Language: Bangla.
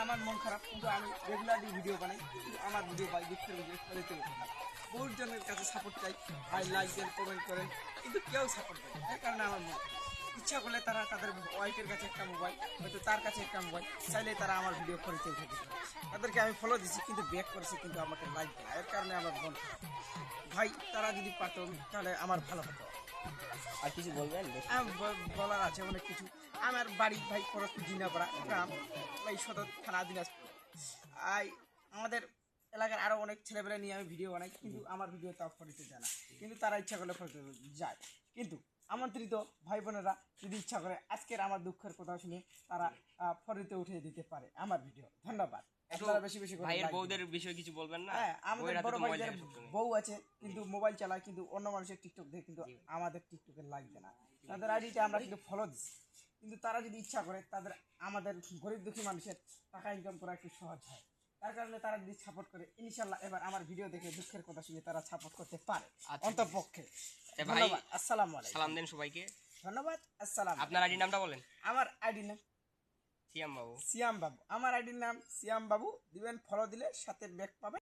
আমার মন খারাপ, কিন্তু আমি রেগুলারলি ভিডিও বানাই, কিন্তু আমার ভিডিও পাই দুঃখের ভিডিও ফেলেতে বহুত জনের কাছে সাপোর্ট চাই, ভাই লাইক দেন, কমেন্ট করেন, কিন্তু কেউ সাপোর্ট দেয় না। এর কারণে আমার মন ইচ্ছা করলে তারা তাদের ওয়াইফের কাছে একটা মোবাইল, হয়তো তার কাছে একটা মোবাইল, চাইলে তারা আমার ভিডিও ফেলতে থাকে। তাদেরকে আমি ফলো দিচ্ছি, কিন্তু ব্যাক করেছি, কিন্তু আমাকে লাইক দেয় না। এর কারণে আমার মন খারাপ। ভাই তারা যদি পারতো তাহলে আমার ভালো হতো। আর কিছু বলবেন? বলার আছে অনেক কিছু। আমার বাড়ি ভাই খড়গপুর জিনাপাড়া গ্রাম, এই সদর থানা দিনাজপুর। আমাদের এলাকার আরও অনেক ছেলেপেলে নিয়ে আমি ভিডিও বানাই, কিন্তু আমার ভিডিও তাও ফরিতে যায় না, কিন্তু তারা ইচ্ছা করলে ফরিতে যায়। কিন্তু আমন্ত্রিত ভাই বোনেরা যদি ইচ্ছা করে আজকের আমার দুঃখের কথা শুনে তারা ফরিতে উঠে দিতে পারে আমার ভিডিও। ধন্যবাদ। আপনারা বেশি বেশি করে ভাইয়ের like বউদের দিন। বিষয়ে কিছু বলবেন না? হ্যাঁ, আমাদের বউয়ের হাতে বড় তো মোবাইল ভাইদের থাকে সবসময়। বউ আছে, কিন্তু মোবাইল চালায়, কিন্তু অন্য মানুষের টিকটক দেখে, কিন্তু আমাদের টিকটকে লাইক দেয় না। তাদের আইডিটা আমরা কিন্তু ফলো দিচ্ছি, কিন্তু তারা যদি ইচ্ছা করে তাদের আমাদের গরিব দুঃখী মানুষের টাকা ইনকাম করা একটু সহজ হয়। তার কারণে তারা যদি সাপোর্ট করে, ইনশাল্লাহ এবার আমার ভিডিও দেখে দুঃখের কথা শুনে তারা সাপোর্ট করতে পারে অন্তপক্ষে। ভাই ধন্যবাদ। আসসালামু আলাইকুম। সালাম দেন সবাইকে। ধন্যবাদ। আসসালাম। আপনার আইডি নামটা বলেন। আমার আইডি নাম সিয়াম বাবু। সিয়াম বাবু। আমার আইডির নাম সিয়াম বাবু। দিবেন, ফলো দিলে সাথে ব্যাক পাবে।